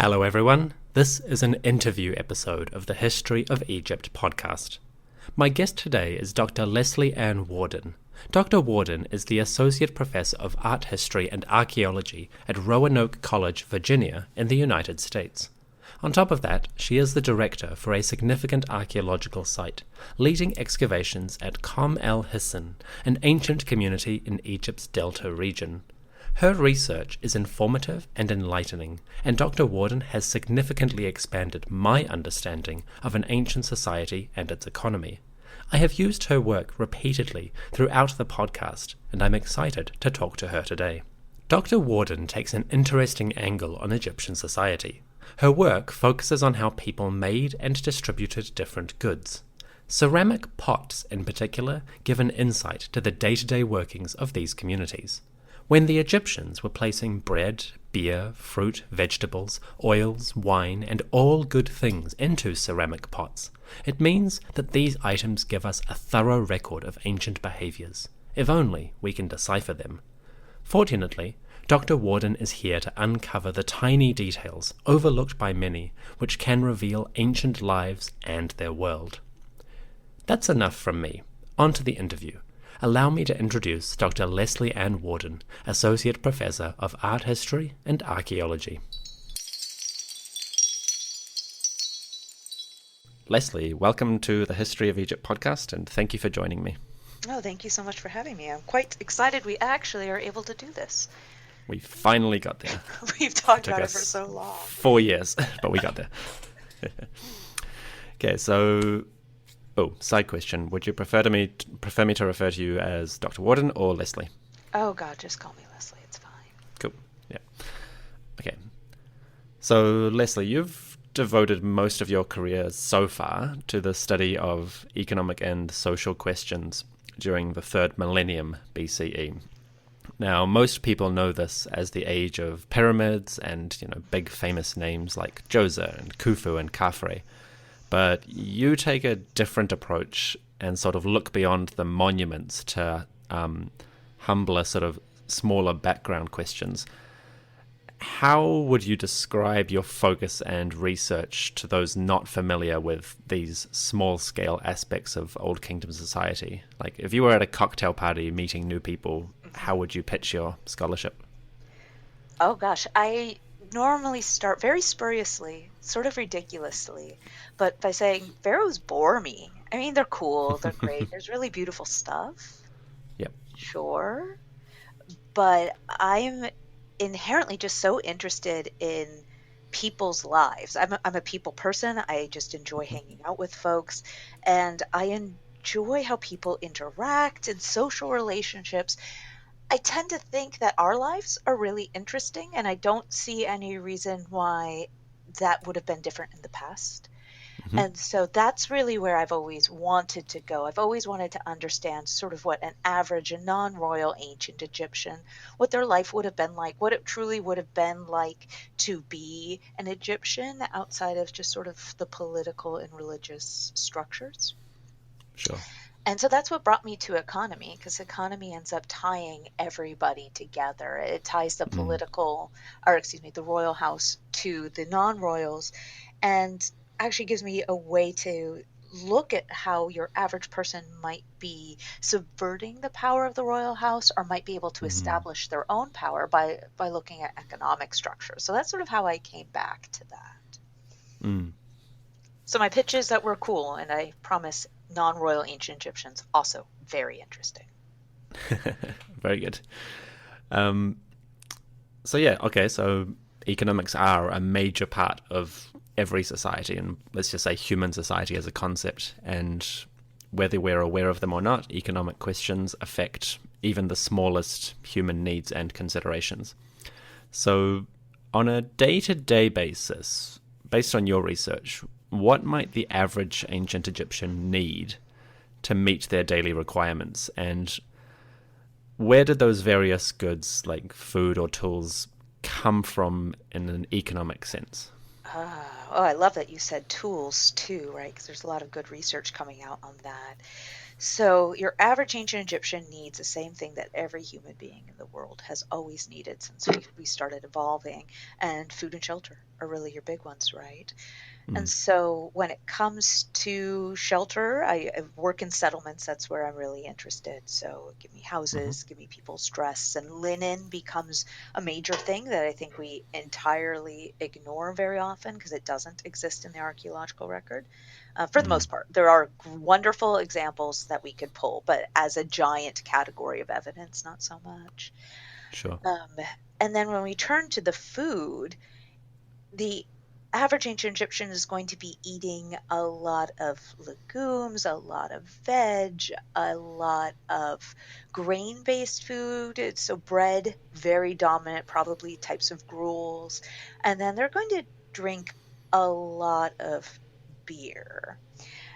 Hello everyone, this is an interview episode of the History of Egypt podcast. My guest today is Dr. Leslie Ann Warden. Dr. Warden is the Associate Professor of Art History and Archaeology at Roanoke College, Virginia, in the United States. On top of that, she is the director for a significant archaeological site, leading excavations at Qom el-Hisn, an ancient community in Egypt's Delta region. Her research is informative and enlightening, and Dr. Warden has significantly expanded my understanding of an ancient society and its economy. I have used her work repeatedly throughout the podcast, and I'm excited to talk to her today. Dr. Warden takes an interesting angle on Egyptian society. Her work focuses on how people made and distributed different goods. Ceramic pots, in particular, give an insight to the day-to-day workings of these communities. When the Egyptians were placing bread, beer, fruit, vegetables, oils, wine, and all good things into ceramic pots, it means that these items give us a thorough record of ancient behaviors, if only we can decipher them. Fortunately, Dr. Warden is here to uncover the tiny details overlooked by many, which can reveal ancient lives and their world. That's enough from me. On to the interview. Allow me to introduce Dr. Leslie Ann Warden, Associate Professor of Art History and Archaeology. Leslie, welcome to the History of Egypt podcast, and thank you for joining me. Oh, thank you so much for having me. I'm quite excited we actually are able to do this. We finally got there. We've talked about it for so long. 4 years, but we got there. Okay, so... side question. Would you prefer me to refer to you as Dr. Warden or Leslie? Oh, God, just call me Leslie. It's fine. Cool. Yeah. Okay. So, Leslie, you've devoted most of your career so far to the study of economic and social questions during the 3rd millennium BCE. Now, most people know this as the age of pyramids and, big famous names like Djoser and Khufu and Khafre. But you take a different approach and sort of look beyond the monuments to humbler, sort of smaller background questions. How would you describe your focus and research to those not familiar with these small-scale aspects of Old Kingdom society? Like, if you were at a cocktail party meeting new people, how would you pitch your scholarship? Oh, gosh, I normally start very spuriously, sort of ridiculously, but by saying pharaohs bore me. I mean, they're cool, they're great, there's really beautiful stuff. Yep. Sure. But I'm inherently just so interested in people's lives. I'm a people person. I just enjoy hanging out with folks, and I enjoy how people interact in social relationships. I tend to think that our lives are really interesting, and I don't see any reason why that would have been different in the past. Mm-hmm. And so that's really where I've always wanted to go. I've always wanted to understand sort of what an average, a non-royal ancient Egyptian, what their life would have been like, what it truly would have been like to be an Egyptian outside of just sort of the political and religious structures. Sure. And so that's what brought me to economy, because economy ends up tying everybody together. It ties the the royal house to the non-royals, and actually gives me a way to look at how your average person might be subverting the power of the royal house, or might be able to establish their own power by looking at economic structure. So that's sort of how I came back to that. Mm. So my pitch is that we're cool, and I promise non-royal ancient Egyptians also very interesting. Very good. So economics are a major part of every society, and let's just say human society as a concept, and whether we're aware of them or not, economic questions affect even the smallest human needs and considerations. So on a day-to-day basis, based on your research, what might the average ancient Egyptian need to meet their daily requirements, and where did those various goods like food or tools come from in an economic sense? Oh, I love that you said tools too, right? Because there's a lot of good research coming out on that. So, your average ancient Egyptian needs the same thing that every human being in the world has always needed since we started evolving, and food and shelter are really your big ones, right? And Mm. so when it comes to shelter, I work in settlements. That's where I'm really interested. So give me Mm-hmm. houses, give me people's dress, and linen becomes a major thing that I think we entirely ignore very often because it doesn't exist in the archaeological record. For the Mm. most part, there are wonderful examples that we could pull, but as a giant category of evidence, not so much. Sure. Um, and then when we turn to the food, the average ancient Egyptian is going to be eating a lot of legumes, a lot of veg, a lot of grain based food. So, bread, very dominant, probably types of gruels. And then they're going to drink a lot of beer.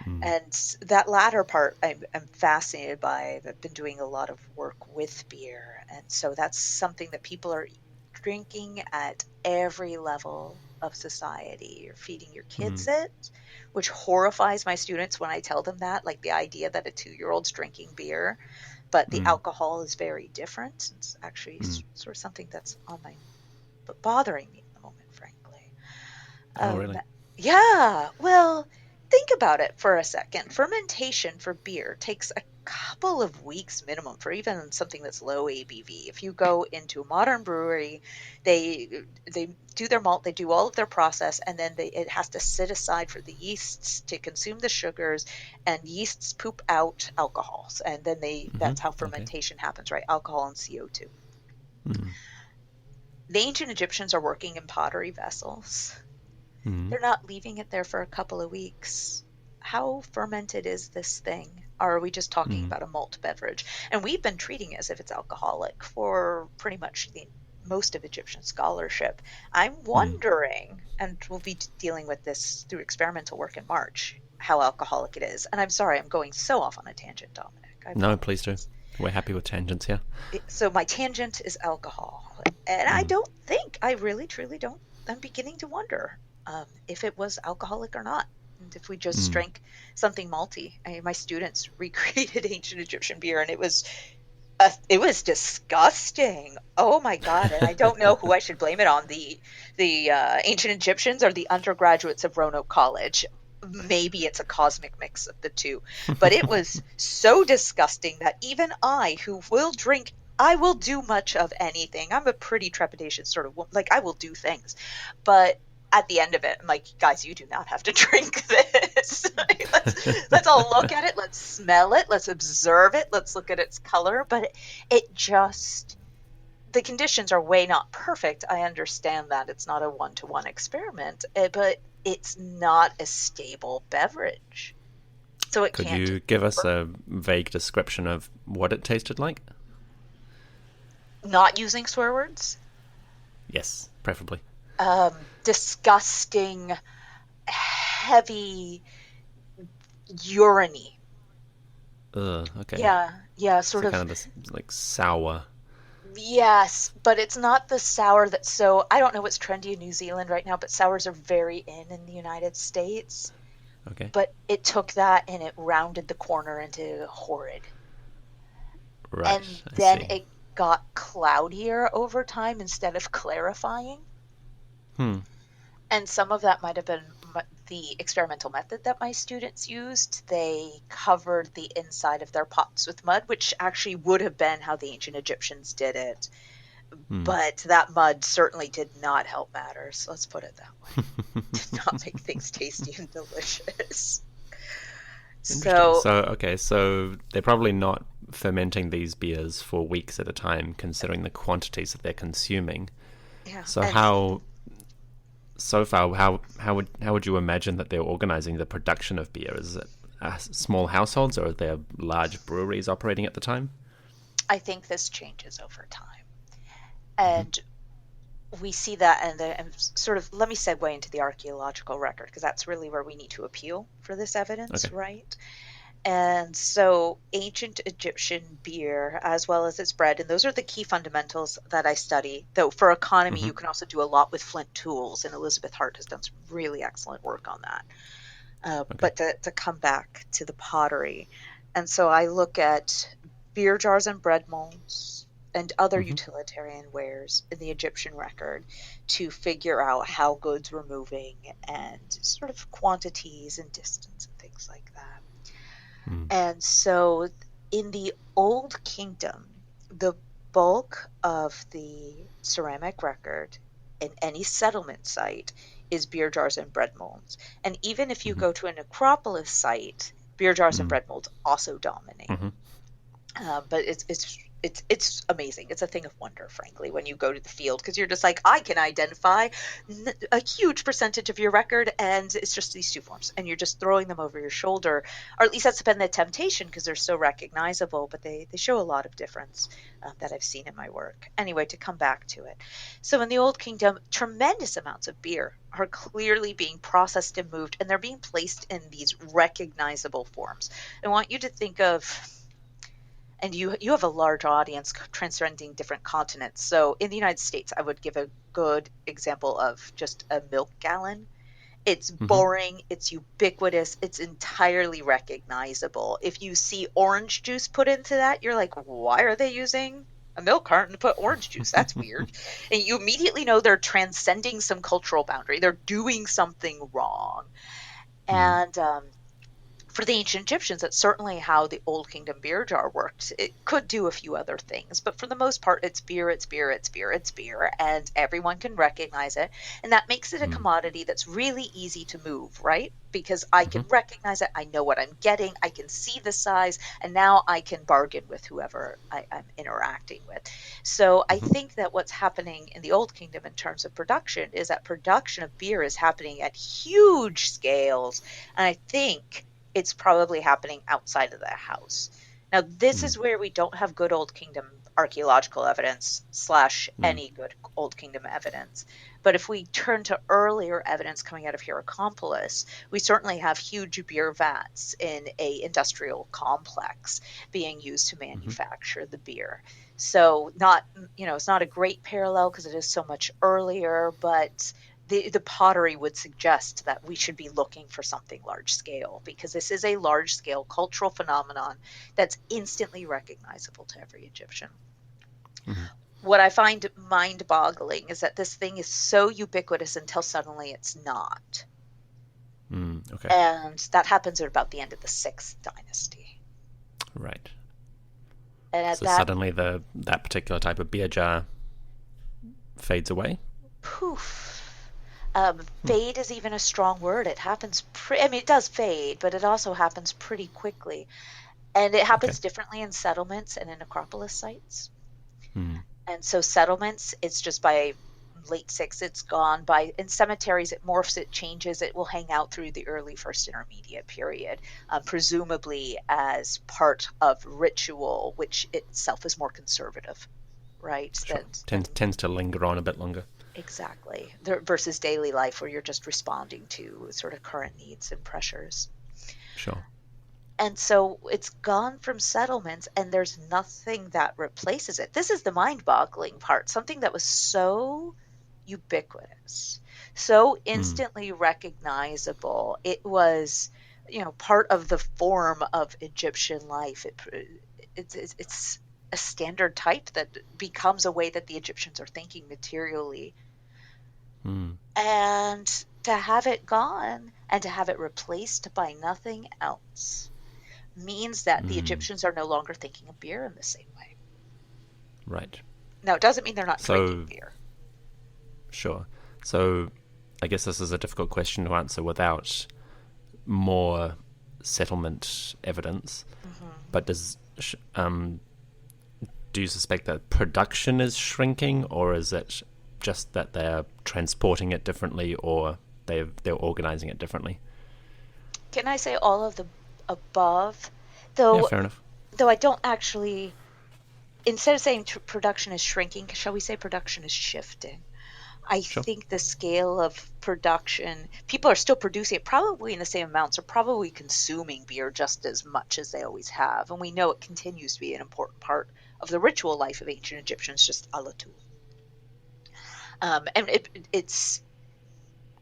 Mm. And that latter part I'm fascinated by. I've been doing a lot of work with beer. And so that's something that people are drinking at every level of society. You're feeding your kids Mm. it, which horrifies my students when I tell them that, like the idea that a 2-year-old's drinking beer, but the Mm. alcohol is very different. It's actually Mm. sort of something that's on my but bothering me at the moment, frankly. Oh, Um, really? yeah, well, think about it for a second. Fermentation for beer takes a couple of weeks minimum for even something that's low ABV. If you go into a modern brewery, they they do their malt, they do all of their process, and then it has to sit aside for the yeasts to consume the sugars, and yeasts poop out alcohols, and then that's how Mm-hmm. Okay. fermentation happens, right? Alcohol and CO2. Mm. The ancient Egyptians are working in pottery vessels. Mm. They're not leaving it there for a couple of weeks. How fermented is this thing? Or are we just talking Mm. about a malt beverage? And we've been treating it as if it's alcoholic for pretty much the most of Egyptian scholarship. I'm Mm. wondering, and we'll be dealing with this through experimental work in March, how alcoholic it is. And I'm sorry, I'm going so off on a tangent, Dominic. I No, please do. apologize. We're happy with tangents here. So my tangent is alcohol, and I Mm. don't think I really truly don't. I'm beginning to wonder if it was alcoholic or not, and if we just Mm. drank something malty. My students recreated ancient Egyptian beer, and it was disgusting. Oh my God! And I don't know who I should blame it on, the ancient Egyptians or the undergraduates of Roanoke College. Maybe it's a cosmic mix of the two, but it was so disgusting that even I, who will drink, I will do much of anything. I'm a pretty trepidatious sort of woman. Like, I will do things, but at the end of it, I'm like, guys, you do not have to drink this. Let's all look at it. Let's smell it. Let's observe it. Let's look at its color. But it just, the conditions are way not perfect. I understand that it's not a one-to-one experiment, but it's not a stable beverage. So it Could can't you give us work. a vague description of what it tasted like? Not using swear words. Yes, preferably. Disgusting, heavy, urine. Ugh, okay. Yeah, yeah, sort So of. kind of this like sour. Yes, but it's not the sour that's so. I don't know what's trendy in New Zealand right now, but sours are very in the United States. Okay. But it took that and it rounded the corner into horrid. And Right, I then see. it got cloudier over time instead of clarifying. Hmm. And some of that might have been the experimental method that my students used. They covered the inside of their pots with mud, which actually would have been how the ancient Egyptians did it. Hmm. But that mud certainly did not help matters. Let's put it that way. Did not make things tasty and delicious. Interesting. So, So, okay, so they're probably not fermenting these beers for weeks at a time, considering the quantities that they're consuming. yeah. So, And so far, how would you imagine that they're organizing the production of beer? Is it small households, or are there large breweries operating at the time? I think this changes over time. Mm-hmm. And we see that, and sort of, let me segue into the archaeological record, because that's really where we need to appeal for this evidence, Okay. right? And so ancient Egyptian beer, as well as its bread, and those are the key fundamentals that I study. Though for economy, Mm-hmm. you can also do a lot with flint tools, and Elizabeth Hart has done some really excellent work on that. Okay. But to come back to the pottery, and so I look at beer jars and bread molds and other Mm-hmm. utilitarian wares in the Egyptian record to figure out how goods were moving and sort of quantities and distance and things like that. Mm. And so in the Old Kingdom, the bulk of the ceramic record in any settlement site is beer jars and bread molds. And even if you Mm-hmm. go to a necropolis site, beer jars and Mm. bread molds also dominate. Mm-hmm. But it's amazing. It's a thing of wonder, frankly, when you go to the field because you're just like, I can identify a huge percentage of your record, and it's just these two forms, and you're just throwing them over your shoulder, or at least that's been the temptation because they're so recognizable. But they show a lot of difference that I've seen in my work. Anyway, to come back to it, so in the Old Kingdom, tremendous amounts of beer are clearly being processed and moved, and they're being placed in these recognizable forms. I want you to think of, and you have a large audience transcending different continents. So in the United States, I would give a good example of just a milk gallon. It's Mm-hmm. boring, it's ubiquitous, it's entirely recognizable. If you see orange juice put into that, you're like, why are they using a milk carton to put orange juice? That's weird. And you immediately know they're transcending some cultural boundary. They're doing something wrong. Mm. And for the ancient Egyptians, that's certainly how the Old Kingdom beer jar worked. It could do a few other things, but for the most part, it's beer, it's beer, it's beer, it's beer, and everyone can recognize it. And that makes it a Mm. commodity that's really easy to move, right? Because I Mm-hmm. can recognize it, I know what I'm getting, I can see the size, and now I can bargain with whoever I'm interacting with. So I Mm-hmm. think that what's happening in the Old Kingdom in terms of production is that production of beer is happening at huge scales. And I think it's probably happening outside of the house. Now, this Mm. is where we don't have good Old Kingdom archaeological evidence slash Mm. any good Old Kingdom evidence. But if we turn to earlier evidence coming out of Hierakonpolis, we certainly have huge beer vats in a industrial complex being used to Mm-hmm. manufacture the beer. So not, it's not a great parallel because it is so much earlier, but the pottery would suggest that we should be looking for something large scale because this is a large scale cultural phenomenon that's instantly recognizable to every Egyptian. Mm-hmm. What I find mind boggling is that this thing is so ubiquitous until suddenly it's not. Mm. Okay. And that happens at about the end of the sixth dynasty. Right. And at So that, suddenly that particular type of beer jar fades away. poof. Hmm. Fade is even a strong word. It happens, I mean, it does fade, but it also happens pretty quickly. And it Okay. happens differently in settlements and in necropolis sites. Hmm. And so settlements, it's just by late six, it's gone. By in cemeteries, it morphs, it changes, it will hang out through the early first intermediate period, presumably as part of ritual, which itself is more conservative, right? Sure. Than Tends to linger on a bit longer. exactly versus daily life where you're just responding to sort of current needs and pressures. Sure. And so it's gone from settlements, and there's nothing that replaces it. This is the mind boggling part. Something that was so ubiquitous, so Hmm. instantly recognizable. It was, part of the form of Egyptian life. It's a standard type that becomes a way that the Egyptians are thinking materially. Hmm. And to have it gone and to have it replaced by nothing else means that the Hmm. Egyptians are no longer thinking of beer in the same way. Right. Now, it doesn't mean they're not drinking So beer. sure. So I guess this is a difficult question to answer without more settlement evidence. Hmm. But do you suspect that production is shrinking, or is it just that they're transporting it differently, or they're organizing it differently? Can I say all of the above? Yeah, Though, fair enough. though I don't actually. Instead of saying production is shrinking, shall we say production is shifting? I Sure. think the scale of production, people are still producing it probably in the same amounts, are probably consuming beer just as much as they always have. And we know it continues to be an important part of the ritual life of ancient Egyptians, just a la tool. And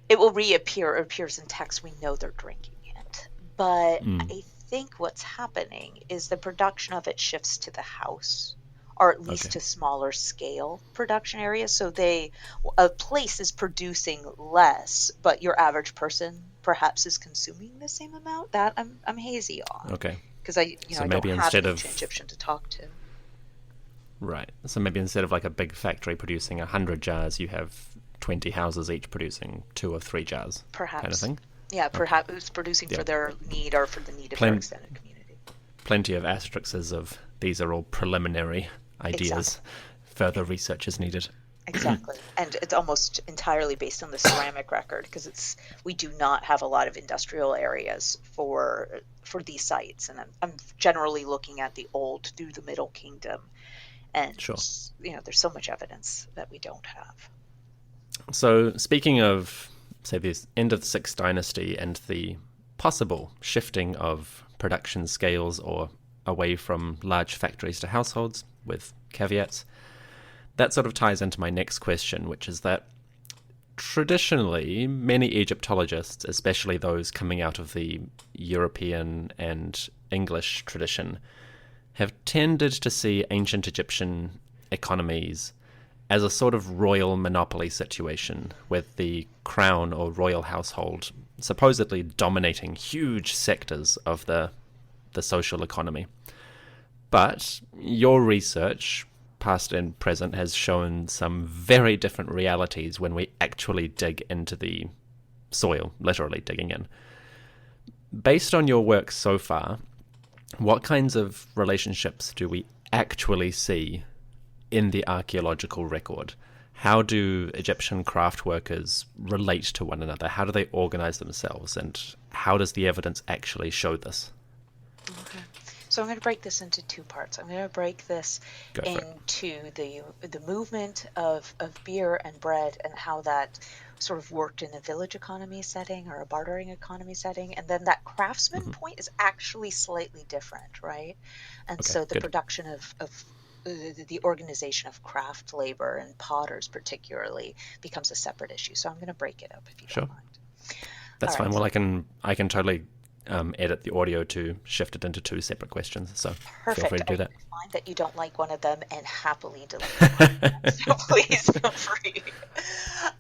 it will reappear, it appears in text, we know they're drinking it. But Mm. I think what's happening is the production of it shifts to the house, or at least Okay. to smaller scale production areas. So a place is producing less, but your average person perhaps is consuming the same amount. That I'm hazy on, Okay. because So I don't maybe have an instead ancient of Egyptian to talk to. right. So maybe instead of like a big factory producing 100 jars, you have 20 houses each producing 2 or 3 jars, kind of Perhaps. thing. Yeah, Okay. perhaps it's producing for Yeah. their need or for the need of their Plen- extended community. Plenty of asterisks of these are all preliminary Exactly. ideas. Further research is needed. Exactly. And it's almost entirely based on the ceramic record, because it's we do not have a lot of industrial areas for these sites. And I'm generally looking at the old through the Middle Kingdom, and Sure. there's so much evidence that we don't have. So, speaking of, say, the end of the Sixth Dynasty and the possible shifting of production scales or away from large factories to households, with caveats, that sort of ties into my next question, which is that traditionally, many Egyptologists, especially those coming out of the European and English tradition, have tended to see ancient Egyptian economies as a sort of royal monopoly situation, with the crown or royal household supposedly dominating huge sectors of the social economy. But your research, past and present, has shown some very different realities when we actually dig into the soil, literally digging in. Based on your work so far, what kinds of relationships do we actually see in the archaeological record? How do Egyptian craft workers relate to one another? How do they organize themselves? And how does the evidence actually show this? Okay. So I'm going to break this into two parts. I'm going to break this Go for it. into the movement of beer and bread, and how that sort of worked in a village economy setting or a bartering economy setting. And then that craftsman Mm-hmm. point is actually slightly different, right? And Okay, so the good. production of the organization of craft labor and potters particularly becomes a separate issue. So I'm going to break it up if you don't Sure. mind. All That's fine. right. Well, I can totally edit the audio to shift it into two separate questions. So feel free Perfect. to I do that. find that you don't like one of them and happily delete the podcast. So please feel free.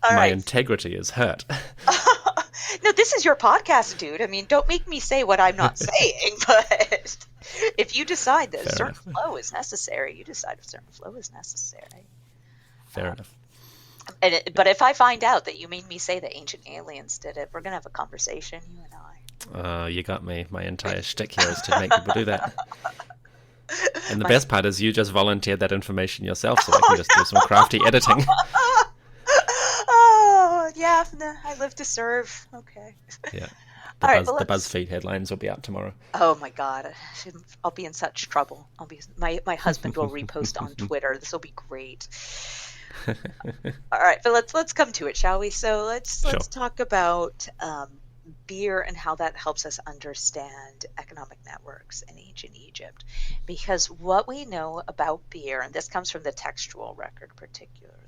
All My right. integrity is hurt. No, this is your podcast, dude. I mean, don't make me say what I'm not saying, but if you decide that a Fair certain enough. flow is necessary, you decide if a certain flow is necessary. Fair enough. But if I find out that you made me say that ancient aliens did it, we're going to have a conversation, you and You got me. My entire shtick here is to make people do that. And the I. best part is you just volunteered that information yourself, so I can just do some crafty editing. Oh, yeah, no, I live to serve. Okay. Yeah. All right, well, The let's. BuzzFeed headlines will be out tomorrow. Oh my God, I'll be in such trouble. My husband will repost on Twitter. This will be great. All right, but let's come to it, shall we? So let's Sure. talk about beer and how that helps us understand economic networks in ancient Egypt. Because what we know about beer, and this comes from the textual record particularly,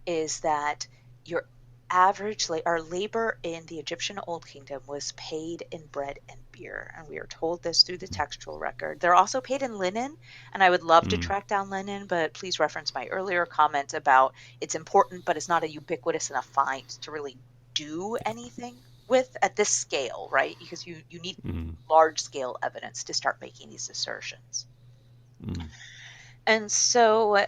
is that your average or labor in the Egyptian Old Kingdom was paid in bread and beer, and we are told this through the textual record. They're also paid in linen, and I would love to Mm. track down linen, but please reference my earlier comment about it's important, but it's not a ubiquitous enough find to really do anything with at this scale, right? Because you need Mm. large scale evidence to start making these assertions. Mm. And so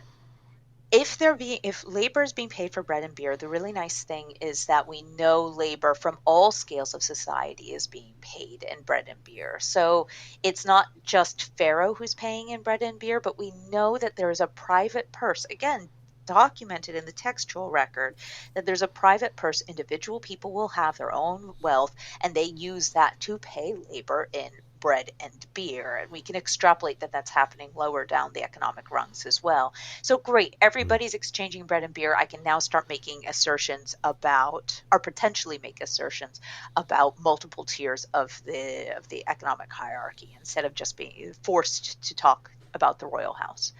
if labor is being paid for bread and beer, the really nice thing is that we know labor from all scales of society is being paid in bread and beer. So it's not just Pharaoh who's paying in bread and beer, but we know that there is a private purse, again, documented in the textual record, that there's a private purse. Individual people will have their own wealth, and they use that to pay labor in bread and beer. And we can extrapolate that that's happening lower down the economic rungs as well. So great, everybody's exchanging bread and beer. I can now start making assertions about, or potentially make assertions about multiple tiers of the economic hierarchy instead of just being forced to talk about the royal house.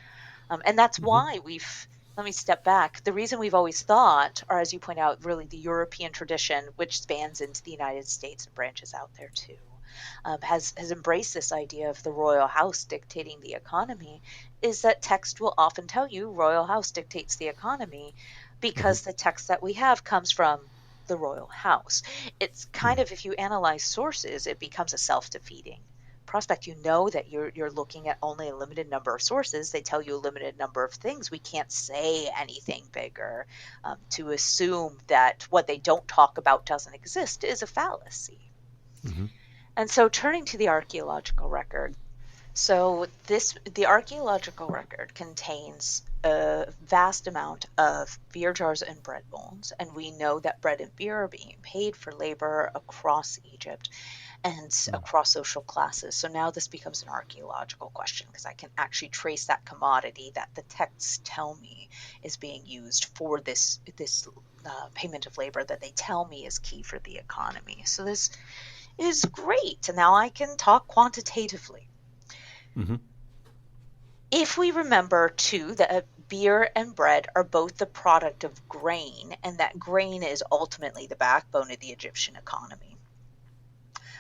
And that's Mm-hmm. why let me step back. The reason we've always thought, or as you point out, really the European tradition, which spans into the United States and branches out there too, has embraced this idea of the royal house dictating the economy, is that text will often tell you royal house dictates the economy Mm-hmm. because the text that we have comes from the royal house. It's kind of, if you analyze sources, it becomes a self-defeating prospect. You know that you're looking at only a limited number of sources. They tell you a limited number of things. We can't say anything bigger. To assume that what they don't talk about doesn't exist is a fallacy. Mm-hmm. And so turning to the archaeological record, so the archaeological record contains a vast amount of beer jars and bread molds, and we know that bread and beer are being paid for labor across Egypt and across social classes. So now this becomes an archaeological question because I can actually trace that commodity that the texts tell me is being used for this payment of labor that they tell me is key for the economy. So this is great. And now I can talk quantitatively. Mm-hmm. If we remember too that beer and bread are both the product of grain, and that grain is ultimately the backbone of the Egyptian economy,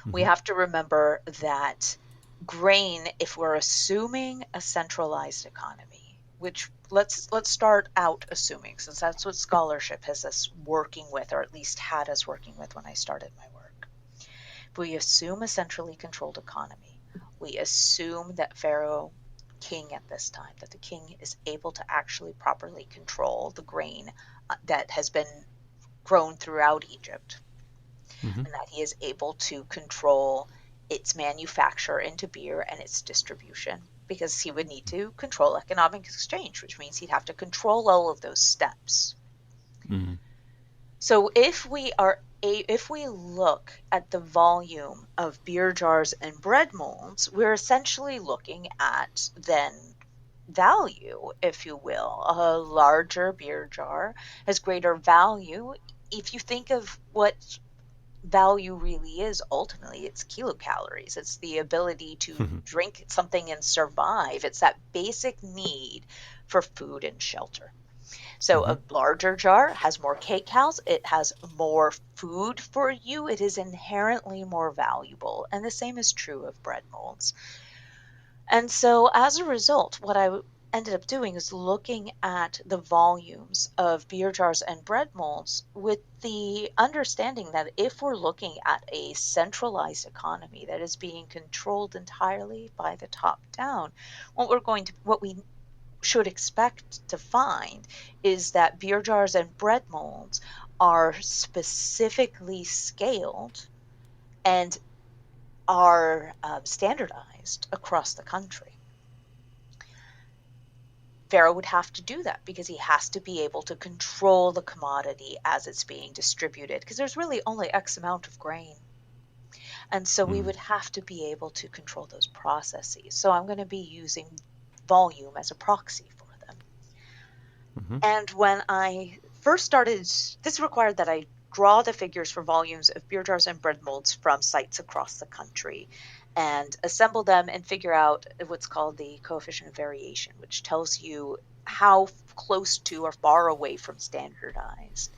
we Mm-hmm. have to remember that grain, if we're assuming a centralized economy, which let's start out assuming, since that's what scholarship has us working with, or at least had us working with when I started my work. We assume a centrally controlled economy. We assume that Pharaoh king at this time, that the king is able to actually properly control the grain that has been grown throughout Egypt, Mm-hmm. and that he is able to control its manufacture into beer and its distribution, because he would need to control economic exchange, which means he'd have to control all of those steps. Mm-hmm. So if we look at the volume of beer jars and bread molds, we're essentially looking at then value, if you will. A larger beer jar has greater value. If you think of what value really is, ultimately it's kilocalories. It's the ability to Mm-hmm. drink something and survive. It's that basic need for food and shelter. So Mm-hmm. a larger jar has more kcals, it has more food for you, it is inherently more valuable. And the same is true of bread molds. And so as a result, what I ended up doing is looking at the volumes of beer jars and bread molds with the understanding that if we're looking at a centralized economy that is being controlled entirely by the top down, what we should expect to find is that beer jars and bread molds are specifically scaled and are standardized across the country. Pharaoh would have to do that because he has to be able to control the commodity as it's being distributed, because there's really only X amount of grain. And so we would have to be able to control those processes. So I'm going to be using volume as a proxy for them. Mm-hmm. And when I first started, this required that I draw the figures for volumes of beer jars and bread molds from sites across the country and assemble them and figure out what's called the coefficient of variation, which tells you how close to or far away from standardized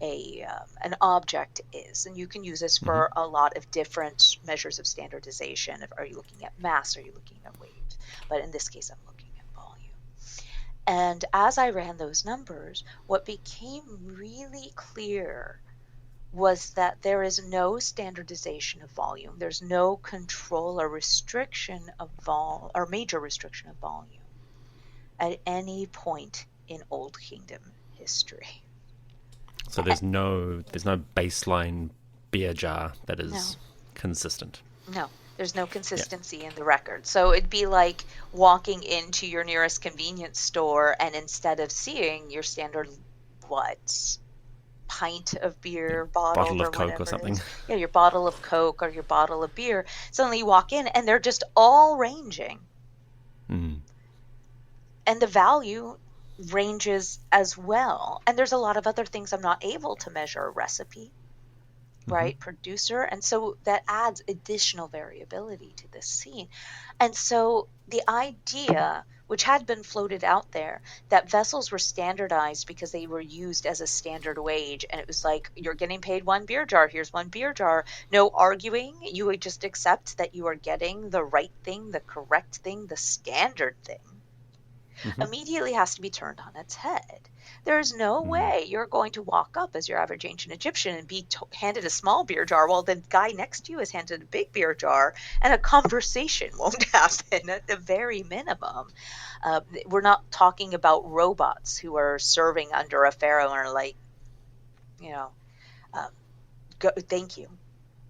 an object is. And you can use this Mm-hmm. for a lot of different measures of standardization. Are you looking at mass? Are you looking at weight? But in this case, I'm looking at volume. And as I ran those numbers, what became really clear was that there is no standardization of volume. There's no control or restriction of or major restriction of volume at any point in Old Kingdom history. So there's no baseline beer jar that No, is consistent. no, there's no Yeah. consistency in the record. So it'd be like walking into your nearest convenience store and instead of seeing your standard what? pint of beer Bottle bottled or of Coke or whatever it is. something. Yeah, your bottle of Coke or your bottle of beer. Suddenly you walk in and they're just all ranging. Mm. And the value ranges as well. And there's a lot of other things I'm not able to measure: recipe, Mm-hmm. right? Producer. And so that adds additional variability to this scene. And so the idea, which had been floated out there, that vessels were standardized because they were used as a standard wage. And it was like, you're getting paid one beer jar, here's one beer jar. No arguing. You would just accept that you are getting the right thing, the correct thing, the standard thing, Mm-hmm. immediately has to be turned on its head. There's no Mm. way you're going to walk up as your average ancient Egyptian and be handed a small beer jar while the guy next to you is handed a big beer jar, and a conversation won't happen at the very minimum. We're not talking about robots who are serving under a pharaoh and are like, you know, um, thank you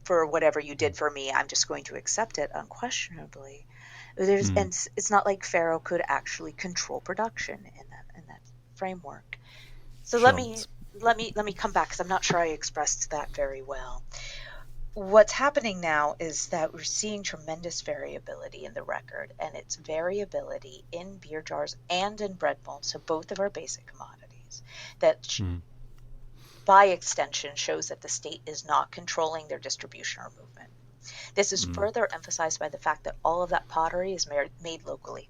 for whatever you did for me. I'm just going to accept it unquestionably. Mm. And it's not like Pharaoh could actually control production in that framework. So let Sure. me let me come back, because I'm not sure I expressed that very well. What's happening now is that we're seeing tremendous variability in the record, and it's variability in beer jars and in bread molds, so both of our basic commodities, that Mm. by extension shows that the state is not controlling their distribution or movement. This is Mm. further emphasized by the fact that all of that pottery is made locally,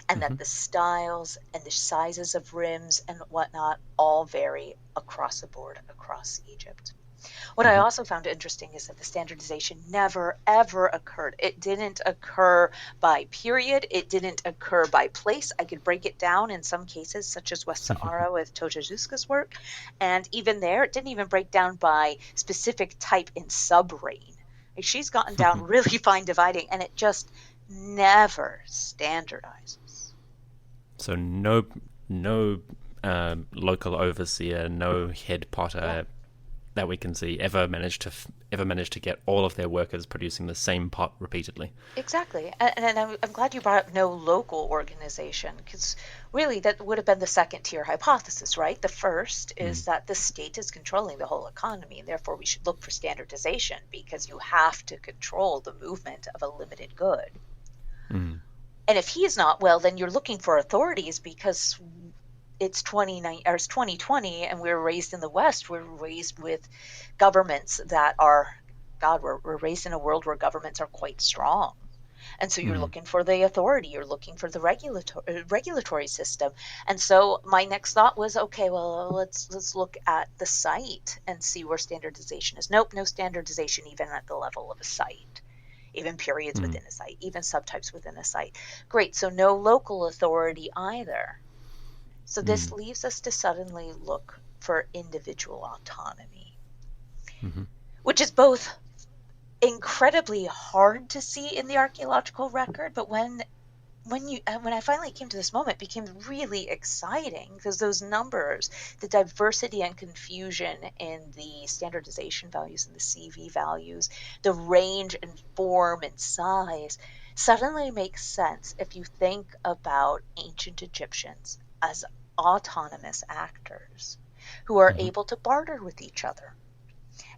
and Mm-hmm. that the styles and the sizes of rims and whatnot all vary across the board across Egypt. What I Mm-hmm. also found interesting is that the standardization never ever occurred. It didn't occur by period. It didn't occur by place. I could break it down in some cases, such as West Sahara with Tojazuska's work. And even there, it didn't even break down by specific type in sub-rain. Like, she's gotten down really fine dividing, and it just never standardizes. So no local overseer, no head Yeah. potter that we can see ever managed to get all of their workers producing the same pot repeatedly. Exactly. And I'm glad you brought up no local organization, because really that would have been the second tier hypothesis, right? The first Mm. is that the state is controlling the whole economy, and therefore we should look for standardization because you have to control the movement of a limited good. Mm. And if he's not, well, then you're looking for authorities, because it's 2020 and we're raised in the West. We're raised with governments that are, God, we're raised in a world where governments are quite strong. And so you're Mm. looking for the authority, you're looking for the regulatory system. And so my next thought was, okay, well, let's look at the site and see where standardization is. Nope, no standardization even at the level of a site, even periods Mm. within a site, even subtypes within a site. Great, so no local authority either. So this Mm. leaves us to suddenly look for individual autonomy, Mm-hmm. which is both incredibly hard to see in the archaeological record, but when I finally came to this moment, it became really exciting, because those numbers, the diversity and confusion in the standardization values and the CV values, the range and form and size, suddenly makes sense if you think about ancient Egyptians as autonomous actors who are Mm-hmm. able to barter with each other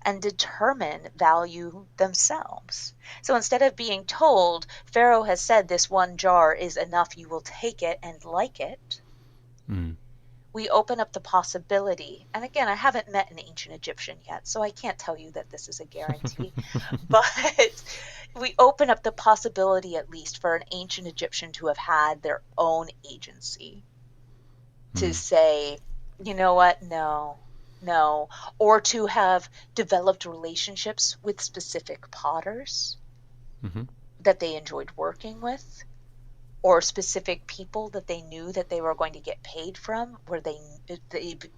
and determine value themselves. So instead of being told, Pharaoh has said this one jar is enough, you will take it and like it, Mm. we open up the possibility. And again, I haven't met an ancient Egyptian yet, so I can't tell you that this is a guarantee, but we open up the possibility, at least, for an ancient Egyptian to have had their own agency, to Mm. say, you know what, no, no, or to have developed relationships with specific potters Mm-hmm. that they enjoyed working with, or specific people that they knew that they were going to get paid from, where they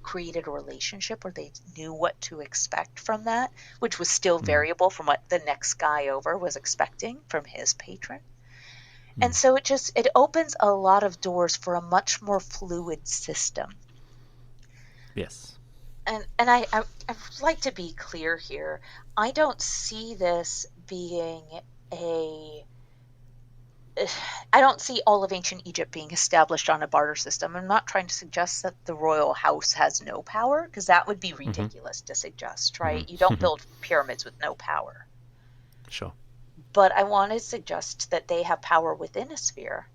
created a relationship where they knew what to expect from that, which was still Mm. variable from what the next guy over was expecting from his patron. And Mm. so it opens a lot of doors for a much more fluid system. Yes. And I would like to be clear here. I don't see this being a I don't see all of ancient Egypt being established on a barter system. I'm not trying to suggest that the royal house has no power, because that would be Mm-hmm. ridiculous to suggest, right? You don't Mm-hmm. build pyramids with no power. Sure. But I want to suggest that they have power within a sphere,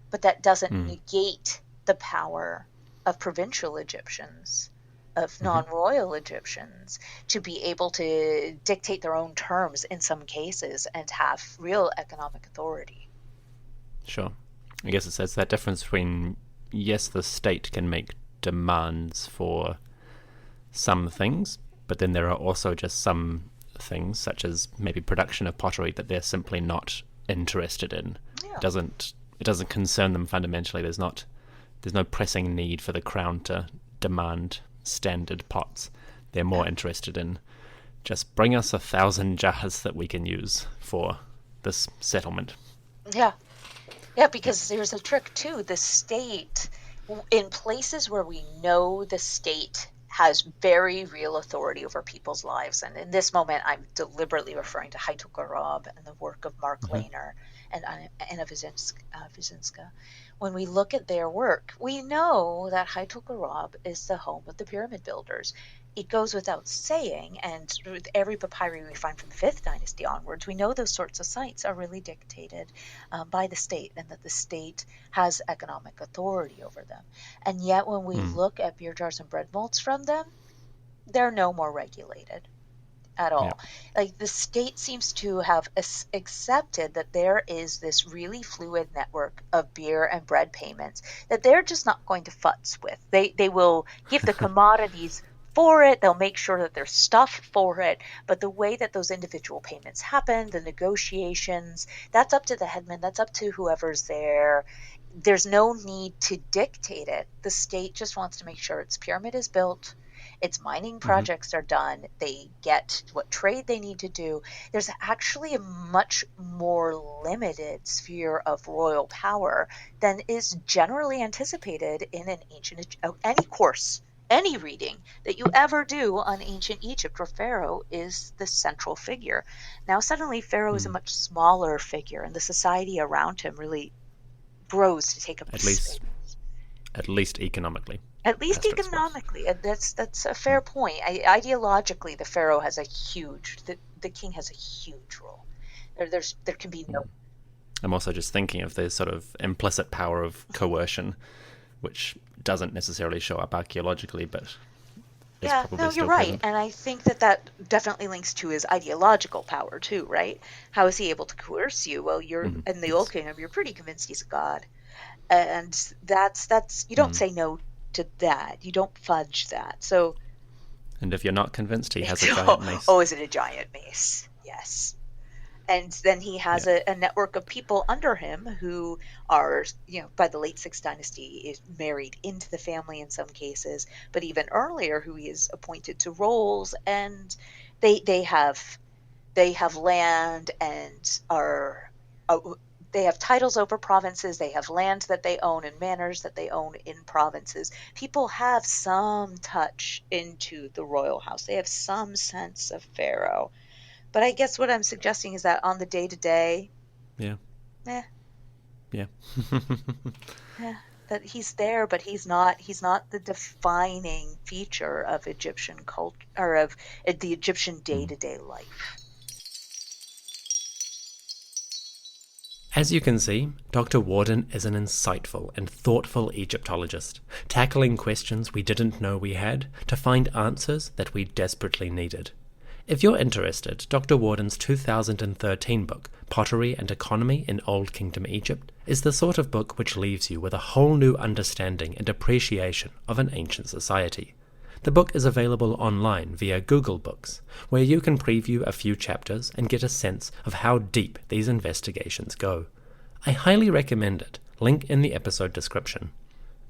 but that doesn't Mm. negate the power of provincial Egyptians, of Mm-hmm. non-royal Egyptians, to be able to dictate their own terms in some cases and have real economic authority. Sure. I guess it's that difference between, yes, the state can make demands for some things, but then there are also just some things, such as maybe production of pottery, that they're simply not interested in. Yeah. It doesn't concern them fundamentally. There's no pressing need for the crown to demand standard pots. They're more interested in just bring us 1,000 jars that we can use for this settlement. Yeah. Yeah, because there's a trick too. The state, in places where we know the state has very real authority over people's lives, and in this moment, I'm deliberately referring to Haithokarab and the work of Mark Mm-hmm. Lehner and Anna Wyszynska. When we look at their work, we know that Haithokarab is the home of the pyramid builders. It goes without saying, and with every papyri we find from the 5th dynasty onwards, we know those sorts of sites are really dictated by the state, and that the state has economic authority over them. And yet, when we Mm. look at beer jars and bread molds from them, they're no more regulated at Yeah. all. Like, the state seems to have accepted that there is this really fluid network of beer and bread payments that they're just not going to futz with. They will give the commodities for it, they'll make sure that there's stuff for it, but the way that those individual payments happen, the negotiations, that's up to the headman, that's up to whoever's there. There's no need to dictate it. The state just wants to make sure its pyramid is built, its mining Mm-hmm. projects are done, they get what trade they need to do. There's actually a much more limited sphere of royal power than is generally anticipated in an ancient any course, any reading that you ever do on ancient Egypt, where Pharaoh is the central figure. Now suddenly Pharaoh is a Mm. much smaller figure, and the society around him really grows to take up the At space. least, at least economically. At least Asterisk one. economically, that's a fair point. Ideologically, the pharaoh has a huge, the king has a huge role. There can be no. I'm also just thinking of the sort of implicit power of coercion, which doesn't necessarily show up archaeologically, but is Yeah, probably no, you're still right, present. and I think that that definitely links to his ideological power too, right? How is he able to coerce you? Well, you're Mm-hmm. in the old Yes. kingdom, you're pretty convinced he's a god, and that's you don't Mm. say no to that. You don't fudge that. So, And if you're not convinced, he has a giant mace. oh, is it a giant mace? Yes. And then he Yeah. has a network of people under him who are, by the late Sixth Dynasty, is married into the family in some cases, but even earlier, who he is appointed to roles, and they they have they have land and are. They have titles over provinces, they have land that they own and manors that they own in provinces. People have some touch into the royal house. They have some sense of Pharaoh, but I guess what I'm suggesting is that on the day to day, Yeah. eh, Yeah. eh, that he's there, but he's not the defining feature of Egyptian culture, or of the Egyptian day Mm. to day life. As you can see, Dr. Warden is an insightful and thoughtful Egyptologist, tackling questions we didn't know we had to find answers that we desperately needed. If you're interested, Dr. Warden's 2013 book, Pottery and Economy in Old Kingdom Egypt, is the sort of book which leaves you with a whole new understanding and appreciation of an ancient society. The book is available online via Google Books, where you can preview a few chapters and get a sense of how deep these investigations go. I highly recommend it. Link in the episode description.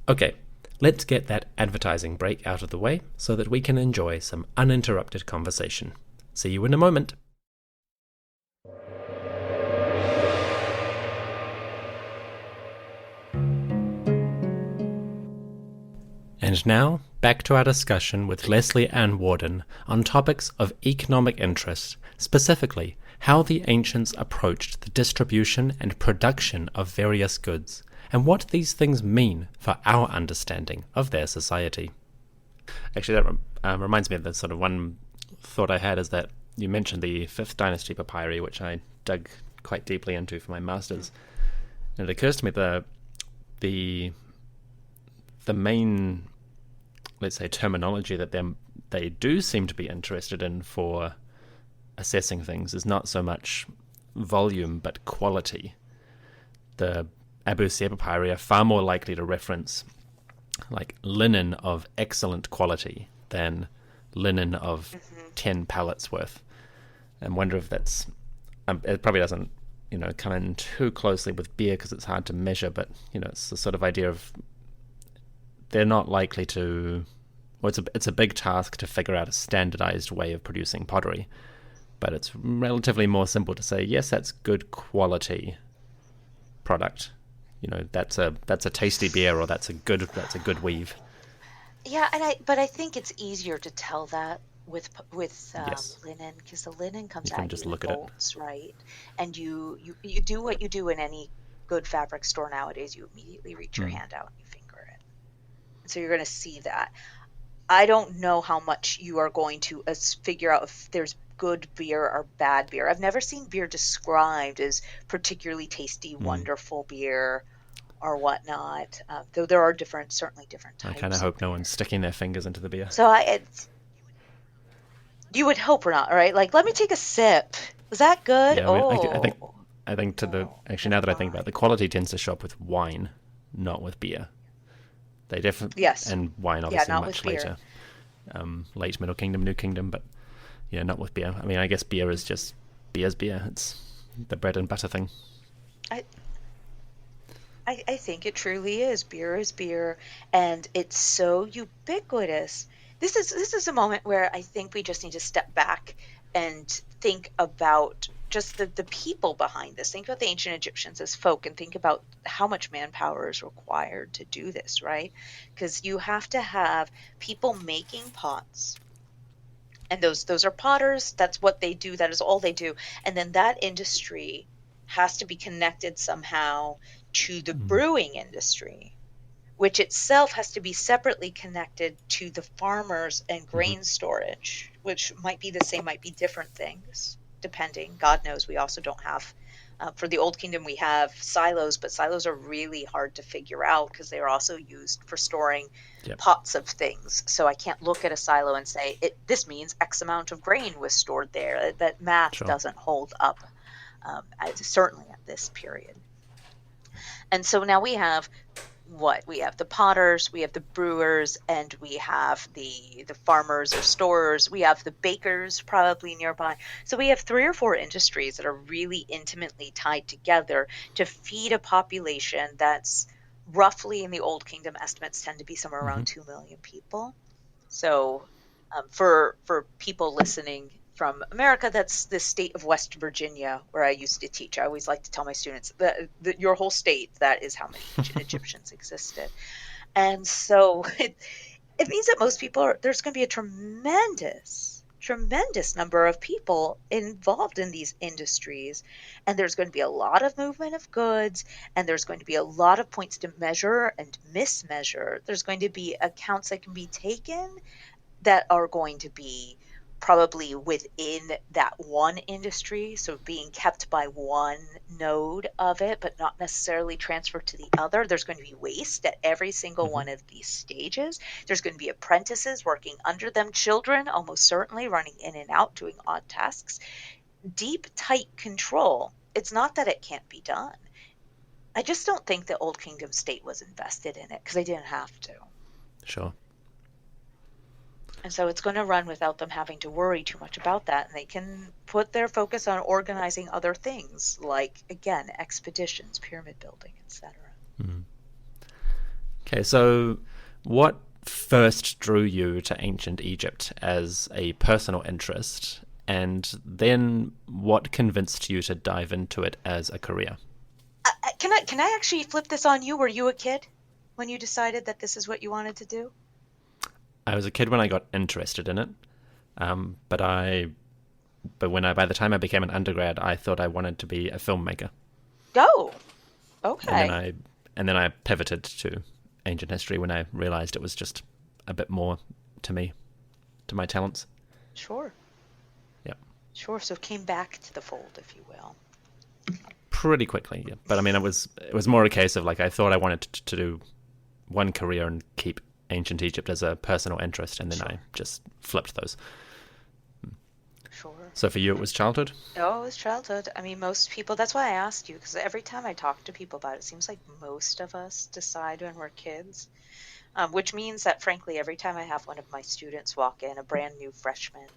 Okay, let's get that advertising break out of the way so that we can enjoy some uninterrupted conversation. See you in a moment. And now, back to our discussion with Leslie Ann Warden on topics of economic interest, specifically how the ancients approached the distribution and production of various goods, and what these things mean for our understanding of their society. Actually, that reminds me of the sort of one thought I had, is that you mentioned the 5th Dynasty papyri, which I dug quite deeply into for my master's. And it occurs to me that the main, let's say, terminology that they do seem to be interested in for assessing things is not so much volume but quality. The Abu Sir papyri are far more likely to reference like linen of excellent quality than linen of 10 pallets worth. And wonder if that's it probably doesn't come in too closely with beer because it's hard to measure, but it's the sort of idea of they're not likely to, well, it's a big task to figure out a standardized way of producing pottery, but it's relatively more simple to say, yes, that's good quality product. That's a tasty beer, or that's a good weave. Yeah, but I think it's easier to tell that with Yes. linen, because the linen You comes can at just you in look at it. bolts, right? And you do what you do in any good fabric store nowadays. You immediately reach your hand out and you finger it. So you're going to see that. I don't know how much you are going to figure out if there's good beer or bad beer. I've never seen beer described as particularly tasty, wonderful beer or whatnot. Though there are certainly different I types. kind of hope of no beer. one's sticking their fingers into the beer. So you would hope or not, right? Like, let me take a sip. Was that good? Yeah, I mean, I think actually, now that I think about it, the fine. quality tends to show up with wine, not with beer. They definitely, Yes. and wine Yeah, obviously not much with beer. later, late Middle Kingdom, New Kingdom, but yeah, not with beer. I mean, I guess beer is just beer's beer. It's the bread and butter thing. I, I think it truly is. Beer is beer, and it's so ubiquitous. This is a moment where I think we just need to step back and think about just the people behind this. Think about the ancient Egyptians as folk, and think about how much manpower is required to do this, right? Because you have to have people making pots, and those are potters. That's what they do. That is all they do. And then that industry has to be connected somehow to the brewing industry, which itself has to be separately connected to the farmers and grain storage, which might be the same, might be different things, depending. God knows, we also don't have, for the Old Kingdom, we have silos, but silos are really hard to figure out because they are also used for storing pots of things. So I can't look at a silo and say, this means X amount of grain was stored there. That math doesn't hold up, certainly at this period. And so now we have the potters, we have the brewers, and we have the farmers or storers, we have the bakers probably nearby. So we have 3 or 4 industries that are really intimately tied together to feed a population that's roughly, in the Old Kingdom, estimates tend to be somewhere around 2 million people. So for people listening from America, that's the state of West Virginia, where I used to teach. I always like to tell my students that your whole state, that is how many ancient Egyptians existed. And so it means that most people there's going to be a tremendous number of people involved in these industries, and there's going to be a lot of movement of goods, and there's going to be a lot of points to measure and mismeasure. There's going to be accounts that can be taken that are going to be probably within that one industry, so being kept by one node of it, but not necessarily transferred to the other. There's going to be waste at every single one of these stages. There's going to be apprentices working under them, children almost certainly running in and out, doing odd tasks. Deep, tight control. It's not that it can't be done. I just don't think the Old Kingdom state was invested in it because they didn't have to. Sure. And so it's going to run without them having to worry too much about that. And they can put their focus on organizing other things like, again, expeditions, pyramid building, etc. Okay, so what first drew you to ancient Egypt as a personal interest, and then what convinced you to dive into it as a career? Can I actually flip this on you? Were you a kid when you decided that this is what you wanted to do? I was a kid when I got interested in it, but I But by the time I became an undergrad, I thought I wanted to be a filmmaker, Oh, and then okay. I pivoted to ancient history when I realized it was just a bit more to me, to my talents. Sure. Yeah, Sure. So it came back to the fold, if you will. pretty quickly. Yeah, but I mean, it was more a case of like I thought I wanted to do one career and keep ancient Egypt as a personal interest, and then I Sure. just flipped those. Sure. So for you, it was childhood. Oh, it was childhood. I mean, most people, that's why I asked you, because every time I talk to people about it, it seems like most of us decide when we're kids. Which means that, frankly, every time I have one of my students walk in, a brand new freshman,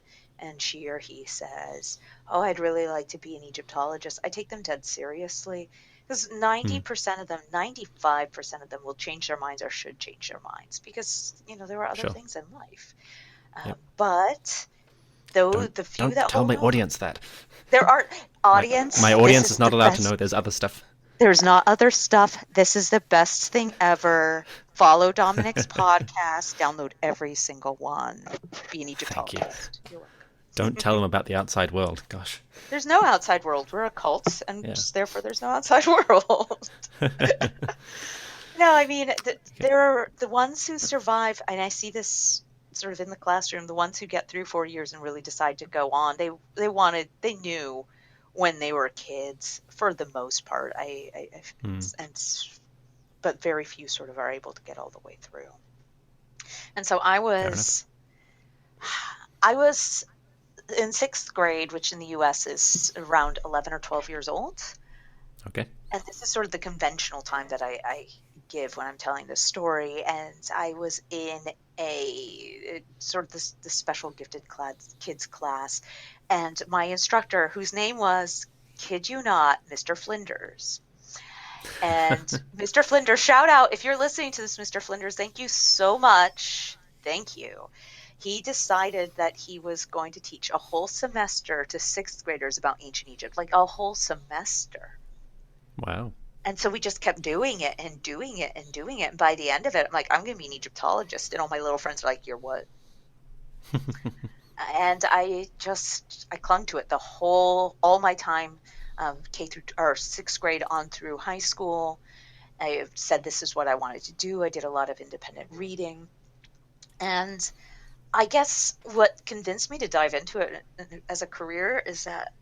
and she or he says, "Oh, I'd really like to be an Egyptologist," I take them dead seriously because Hmm. 90% of them, 95% of them will change their minds or should change their minds because, there are other Sure. things in life. Yep. But though Don't the few don't that tell hold my on, audience that. there are My audience. my This audience is is not the allowed to best. know there's other stuff. There's not other stuff. This is the best thing ever. Follow Dominic's podcast. Download every single one. Be an Thank you. Egyptologist. You're Don't welcome. tell them about the outside world. Gosh. There's no outside world. We're a cult, and Yeah. therefore there's no outside world. No, I mean, Okay. there are the ones who survive, and I see this sort of in the classroom, the ones who get through 4 years and really decide to go on. They knew when they were kids, for the most part. Hmm. And but very few sort of are able to get all the way through. And so I Fair enough. was I was in sixth grade, which in the US is around 11 or 12 years old. Okay. And this is sort of the conventional time that I give when I'm telling this story. And I was in a sort of the special gifted kids class. And my instructor, whose name was, kid you not, Mr. Flinders. And Mr. Flinders, shout out if you're listening to this, Mr. Flinders, thank you so much. Thank you. He decided that he was going to teach a whole semester to sixth graders about ancient Egypt, like a whole semester. Wow. And so we just kept doing it and doing it and doing it. And by the end of it, I'm like, I'm going to be an Egyptologist. And all my little friends are like, you're what? And I clung to it all my time, K through or sixth grade on through high school. I said this is what I wanted to do. I did a lot of independent reading. And I guess what convinced me to dive into it as a career is that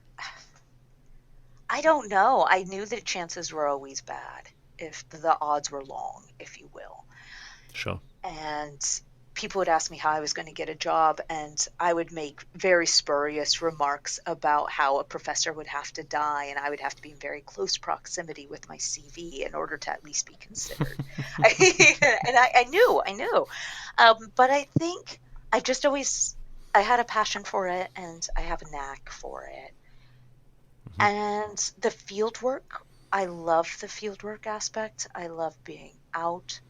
I don't know. I knew that chances were always bad if the odds were long, if you will. Sure. And people would ask me how I was going to get a job, and I would make very spurious remarks about how a professor would have to die, and I would have to be in very close proximity with my CV in order to at least be considered. And I knew. But I think I've just always, I had a passion for it, and I have a knack for it. Hmm. And the field work, I love the field work aspect. I love being out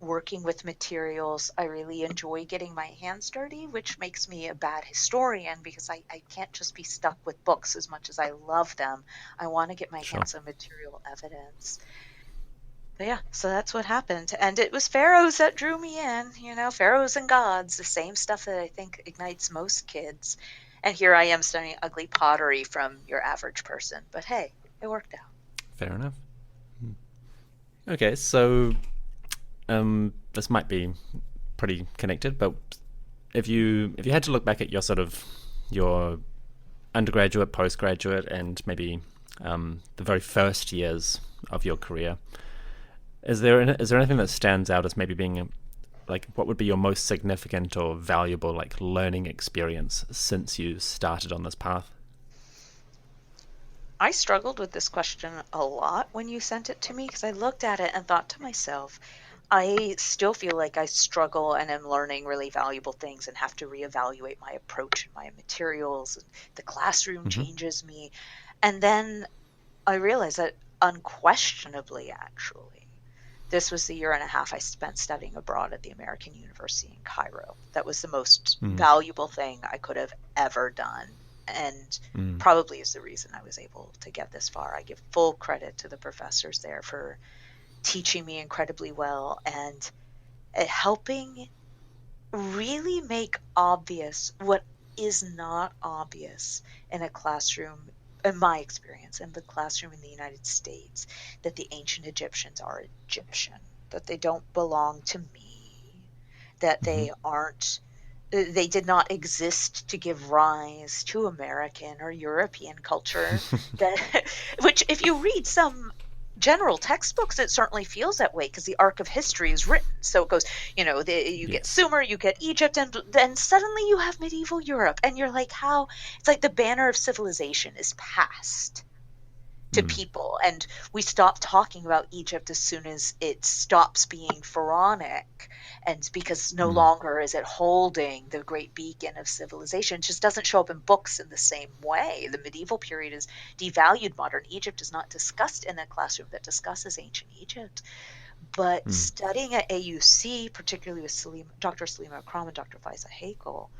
working with materials. I really enjoy getting my hands dirty, which makes me a bad historian because I can't just be stuck with books as much as I love them. I want to get my Sure. hands on material evidence. But yeah, so that's what happened. And it was pharaohs that drew me in, pharaohs and gods, the same stuff that I think ignites most kids. And here I am studying ugly pottery from your average person. But hey, it worked out. Fair enough. Okay, so this might be pretty connected, but if you had to look back at your sort of your undergraduate, postgraduate, and maybe the very first years of your career, is there anything that stands out as maybe being like what would be your most significant or valuable like learning experience since you started on this path? I struggled with this question a lot when you sent it to me because I looked at it and thought to myself, I still feel like I struggle and am learning really valuable things and have to reevaluate my approach and my materials. The classroom Hmm. changes me. And then I realized that unquestionably, actually, this was the year and a half I spent studying abroad at the American University in Cairo. That was the most Mm. valuable thing I could have ever done. And Mm. probably is the reason I was able to get this far. I give full credit to the professors there for teaching me incredibly well and helping really make obvious what is not obvious in a classroom, in my experience, in the classroom in the United States, that the ancient Egyptians are Egyptian, that they don't belong to me, that Mm-hmm. they did not exist to give rise to American or European culture. That, which, if you read some general textbooks, it certainly feels that way because the arc of history is written. So it goes, you get Yes. Sumer, you get Egypt, and then suddenly you have medieval Europe, and you're like, how? It's like the banner of civilization is passed to Mm. people, and we stop talking about Egypt as soon as it stops being pharaonic, and because no Mm. longer is it holding the great beacon of civilization. It just doesn't show up in books in the same way. The medieval period is devalued. Modern Egypt is not discussed in a classroom that discusses ancient Egypt. But Mm. studying at AUC, particularly with Dr. Salima Akram and Dr. Faiza Hakel,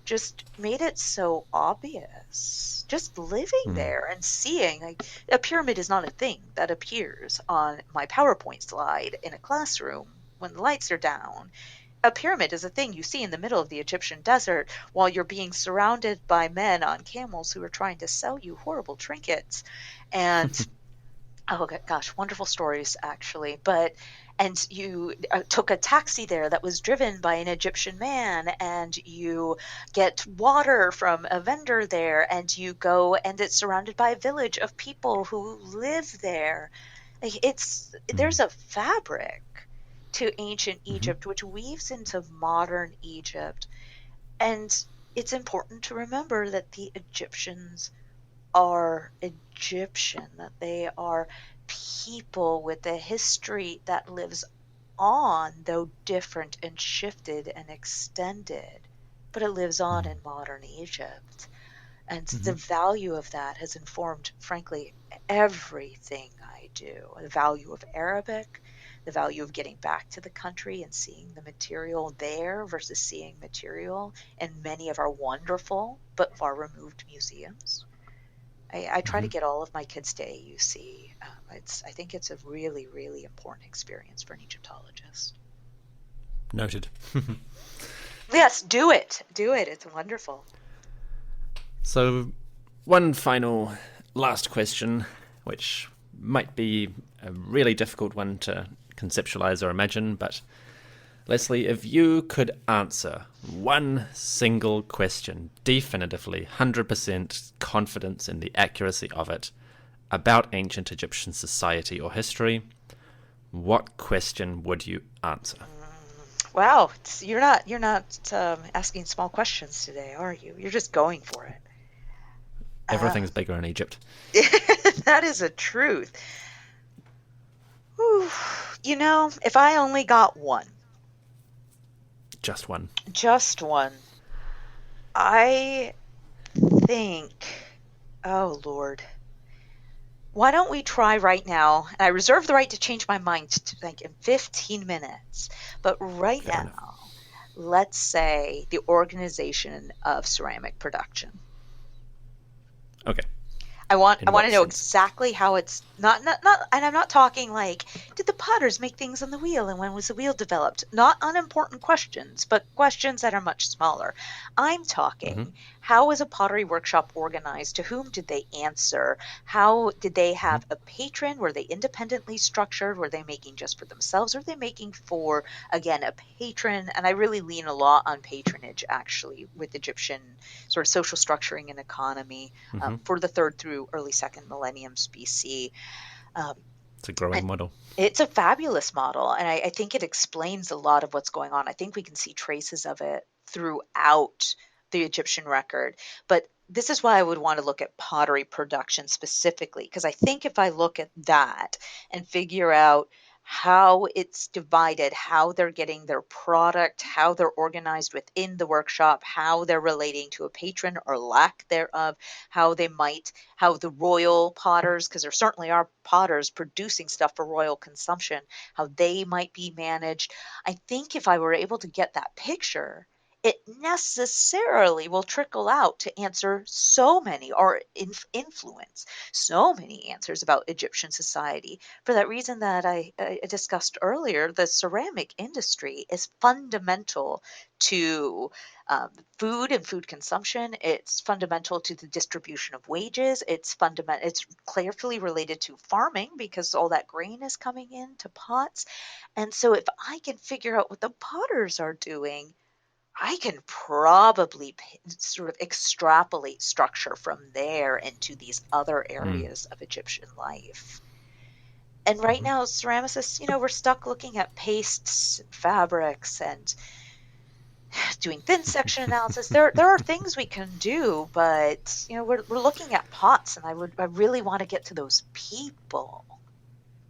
just made it so obvious. Just living Mm. there and seeing, like, a pyramid is not a thing that appears on my PowerPoint slide in a classroom when the lights are down. A pyramid is a thing you see in the middle of the Egyptian desert while you're being surrounded by men on camels who are trying to sell you horrible trinkets. And oh gosh, wonderful stories actually. But and you took a taxi there that was driven by an Egyptian man, and you get water from a vendor there, and you go and it's surrounded by a village of people who live there. Like, Mm. there's a fabric to ancient Mm-hmm. Egypt which weaves into modern Egypt. And it's important to remember that the Egyptians are Egyptian, that they are people with a history that lives on, though different and shifted and extended, but it lives on Mm. in modern Egypt. And Mm-hmm. the value of that has informed, frankly, everything I do. The value of Arabic, the value of getting back to the country and seeing the material there versus seeing material in many of our wonderful but far removed museums. I try Mm-hmm. to get all of my kids to AUC. I think it's a really, really important experience for an Egyptologist. Noted. Yes, do it. Do it. It's wonderful. So, one final last question, which might be a really difficult one to conceptualize or imagine, but Leslie, if you could answer one single question definitively, 100% confidence in the accuracy of it, about ancient Egyptian society or history, what question would you answer? Wow, you're not asking small questions today, are you? You're just going for it. Uh, Everything's bigger in Egypt. that is a truth. Whew. If I only got one, Just one. just one, I think, oh Lord, why don't we try right now? And I reserve the right to change my mind to think in 15 minutes. But right Fair enough. now, let's say the organization of ceramic production. Okay. I In want what to know sense? exactly how it's not, and I'm not talking like, did the potters make things on the wheel and when was the wheel developed? Not unimportant questions, but questions that are much smaller. I'm Mm-hmm. talking, how was a pottery workshop organized? To whom did they answer? How did they Mm-hmm. have a patron? Were they independently structured? Were they making just for themselves? Or were they making for, again, a patron? And I really lean a lot on patronage actually with Egyptian sort of social structuring and economy, Mm-hmm. for the third through early second millenniums BC. Um, It's a growing and model. it's a fabulous model, and I think it explains a lot of what's going on. I think we can see traces of it throughout the Egyptian record. But this is why I would want to look at pottery production specifically, because I think if I look at that and figure out how it's divided, how they're getting their product, how they're organized within the workshop, how they're relating to a patron or lack thereof, how the royal potters, because there certainly are potters producing stuff for royal consumption, how they might be managed. I think if I were able to get that picture, it necessarily will trickle out to answer so many or influence so many answers about Egyptian society. For that reason that I discussed earlier, the ceramic industry is fundamental to food and food consumption. It's fundamental to the distribution of wages. It's fundamental. It's clearly related to farming because all that grain is coming into pots. And so if I can figure out what the potters are doing, I can probably sort of extrapolate structure from there into these other Mm. areas of Egyptian life. And right Hmm. now, ceramicists, we're stuck looking at pastes, fabrics, and doing thin section analysis. There are things we can do, but we're looking at pots, and I really want to get to those people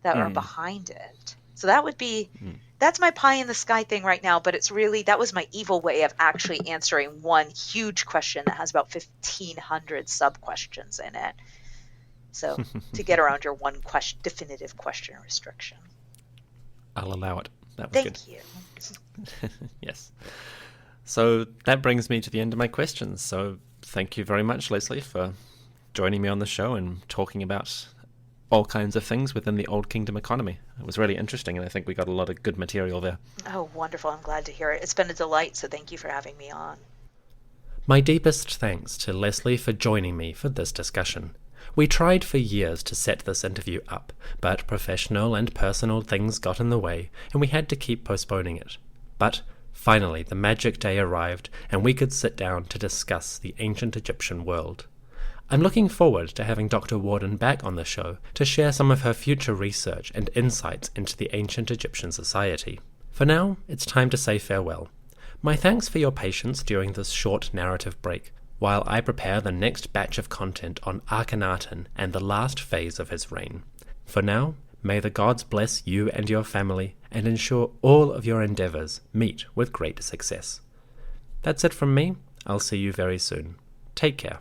that are Mm. behind it. So that would be Mm. that's my pie in the sky thing right now, but it's really that was my evil way of actually answering one huge question that has about 1,500 sub questions in it. So to get around your one question definitive question restriction. I'll allow it. That was good. Thank you. Yes. So that brings me to the end of my questions. So thank you very much, Leslie, for joining me on the show and talking about all kinds of things within the Old Kingdom economy. It was really interesting, and I think we got a lot of good material there. Oh, wonderful. I'm glad to hear it. It's been a delight, so thank you for having me on. My deepest thanks to Leslie for joining me for this discussion. We tried for years to set this interview up, but professional and personal things got in the way, and we had to keep postponing it. But finally, the magic day arrived, and we could sit down to discuss the ancient Egyptian world. I'm looking forward to having Dr. Warden back on the show to share some of her future research and insights into the ancient Egyptian society. For now, it's time to say farewell. My thanks for your patience during this short narrative break, while I prepare the next batch of content on Akhenaten and the last phase of his reign. For now, may the gods bless you and your family and ensure all of your endeavors meet with great success. That's it from me. I'll see you very soon. Take care.